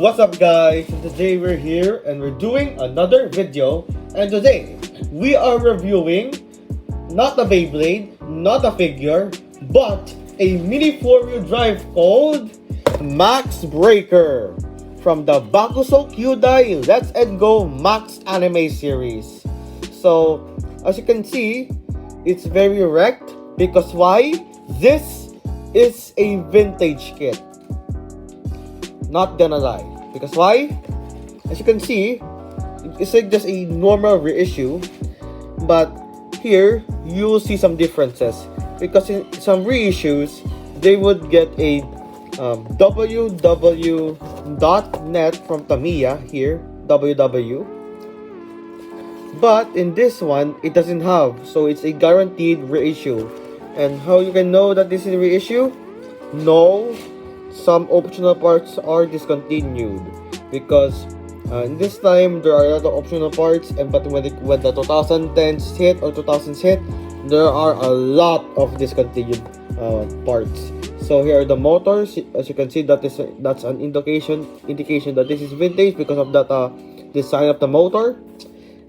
What's up guys, today we're here and we're doing another video, and today we are reviewing not a Beyblade, not a figure, but a mini 4-wheel drive called Max Breaker from the beyblade Let's and Go Max anime series. So as you can see, it's very wrecked because why? This is a vintage kit. Not gonna lie. Because why? As you can see, it's like just a normal reissue. But here, you will see some differences. Because in some reissues, they would get a www.net from TAMIYA here. WW. But in this one, it doesn't have. So it's a guaranteed reissue. And how you can know that this is a reissue? No. Some optional parts are discontinued because in this time there are a lot of optional parts, but when the 2010s hit or 2000s hit, there are a lot of discontinued parts. So here are the motors. As you can see, that's an indication that this is vintage because of that design of the motor,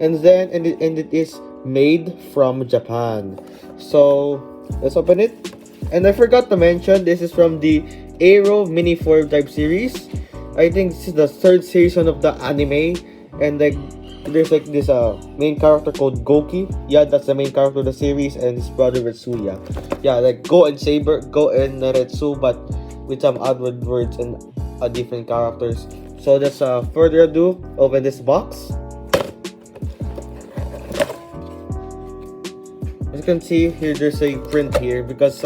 and it is made from Japan. So let's open it. And I forgot to mention, this is from the Aero Mini4wd series. I think this is the third season of the anime, and like there's like this main character called Goki. Yeah, that's the main character of the series, and his brother Retsuya. Yeah, like Go and Retsu, but with some odd words and different characters. So let's further ado, open this box. As you can see here, there's a print here because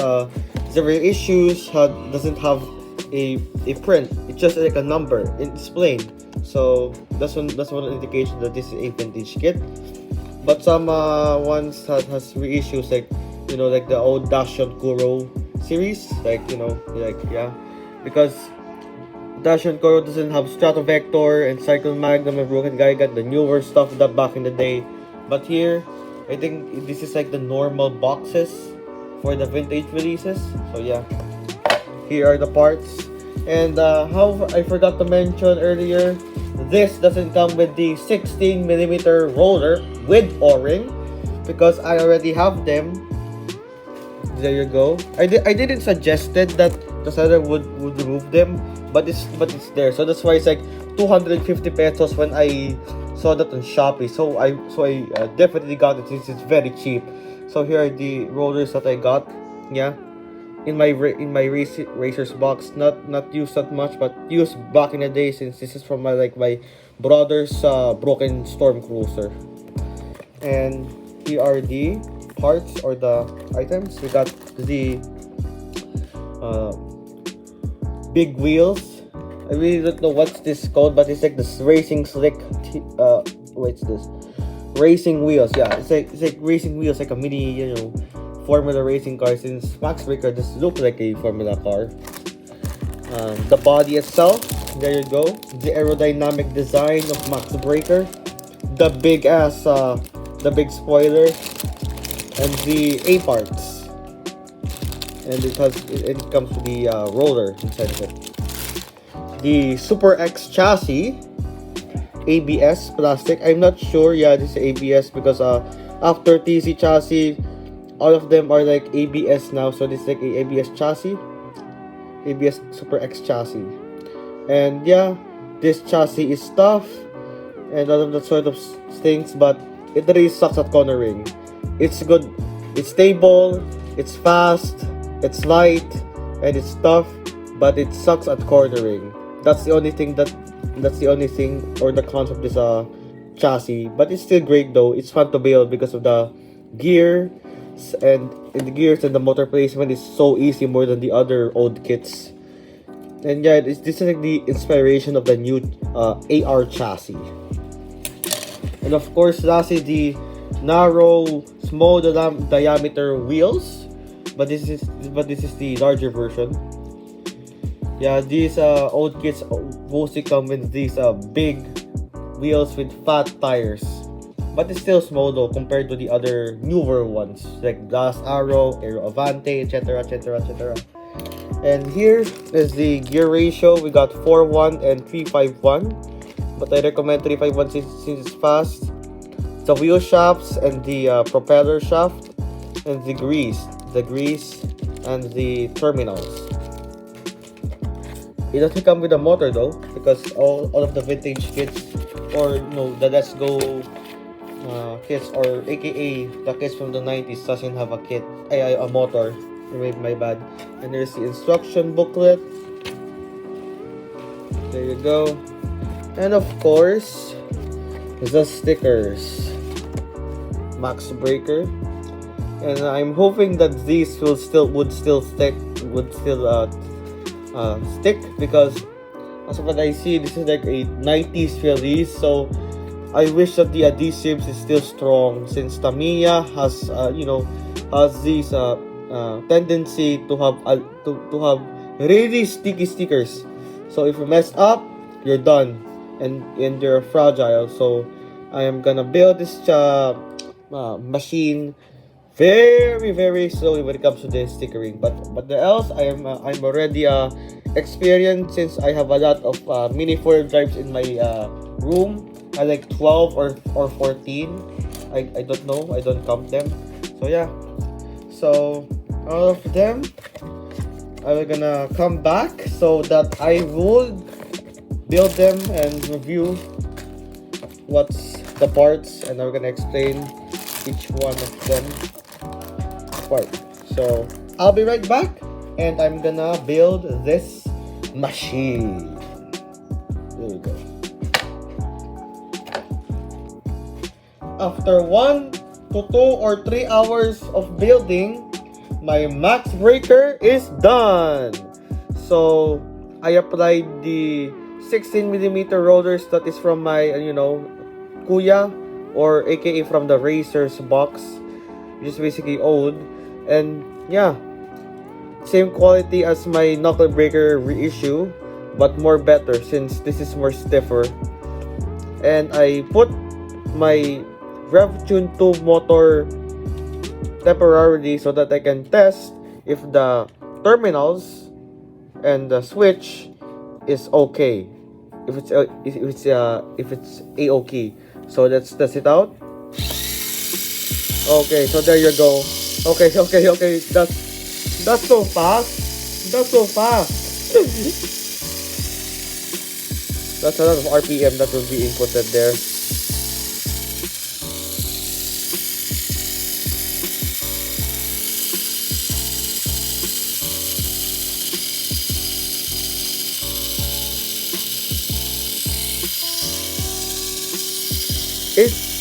the reissues doesn't have a print. It's just like a number. It's plain. So that's one indication that this is a vintage kit. But some ones has reissues, like like the old Daishin Kuro series, because Daishin Kuro doesn't have Stratovector and Cycle Magnum and Broken Giga, the newer stuff that back in the day. But here, I think this is like the normal boxes for the vintage releases. So yeah, here are the parts. And how I forgot to mention earlier, this doesn't come with the 16mm roller with O-ring because I already have them. There you go. I didn't suggested that the seller would remove them, but it's there. So that's why it's like 250 pesos when I saw that on Shopee. So I definitely got it since it's very cheap. So here are the rollers that I got. Yeah, in my racers box, not used that much, but used back in the day, since this is from my brother's broken storm cruiser. And here are the parts or the items. We got the big wheels. I really don't know what's this called, but it's like this racing slick. What's this? Racing wheels. Yeah, it's like racing wheels, like a mini, Formula racing car. Since Max Breaker just looks like a Formula car. The body itself. There you go. The aerodynamic design of Max Breaker. The big ass, the big spoiler, and the A parts. And it comes with the roller inside of it. The Super X chassis, ABS plastic. I'm not sure. Yeah, this is ABS because after TC chassis, all of them are like ABS now. So this is like a ABS chassis, ABS Super X chassis. And yeah, this chassis is tough and all of that sort of things, but it really sucks at cornering. It's good, it's stable, it's fast, it's light, and it's tough, but it sucks at cornering. That's the only thing or the cons of this chassis. But it's still great though. It's fun to build because of the gears and the motor placement is so easy, more than the other old kits. And yeah, this is like the inspiration of the new AR chassis. And of course, lastly, the narrow, small diameter wheels. But this is the larger version. Yeah, these old kits mostly come with these big wheels with fat tires. But it's still small though compared to the other newer ones like Blast Arrow, Aero Avante, etc. And here is the gear ratio. We got 4-1 and 3-5-1, but I recommend 3-5-1 since it's fast. The wheel shafts and the propeller shaft, and the grease and the terminals. It doesn't come with a motor though, because all of the vintage kits, or the Let's Go kits, or aka the kits from the 90s, doesn't have a kit, a motor. My bad. And there's the instruction booklet. There you go. And of course, the stickers. Max Breaker. And I'm hoping that these would still stick, because as of what I see, this is like a 90s release, so I wish that the adhesives is still strong, since TAMIYA has this tendency to have really sticky stickers. So if you mess up, you're done, and you're fragile. So I am gonna build this machine very slowly when it comes to the stickering, but else I'm already experienced, since I have a lot of mini 4-wheel drives in my room. I like 12 or 14. I don't know, I don't count them. So yeah, so all of them I'm gonna come back so that I will build them and review what's the parts, and I'm gonna explain each one of them apart. So I'll be right back, and I'm gonna build this machine. There you go. After 1 to 2 or 3 hours of building, my Max Breaker is done. So I applied the 16mm rollers that is from my Kuya, or aka from the Racer's box, which is basically old. And yeah, same quality as my knuckle breaker reissue, but more better since this is more stiffer. And I put my RevTune 2 motor temporarily so that I can test if the terminals and the switch is okay, if it's a-okay. So let's test it out. Okay, so there you go. Okay. That's so fast. That's a lot of RPM that will be inputted there.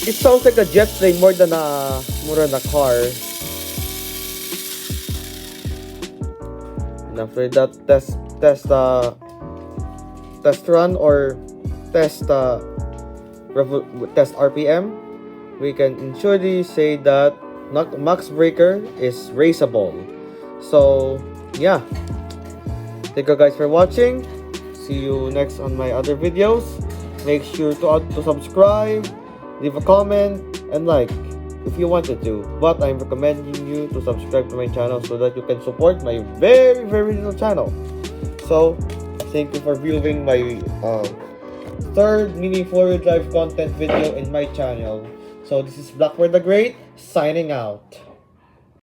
It sounds like a jet plane more than a car. And after that test run, or test RPM, we can surely say that Max Breaker is raceable. So yeah, thank you guys for watching. See you next on my other videos. Make sure to subscribe, leave a comment, and like if you wanted to, but I'm recommending you to subscribe to my channel so that you can support my very little channel. So thank you for viewing my third mini 4-wheel drive content video in my channel. So this is Blackbird the Great signing out.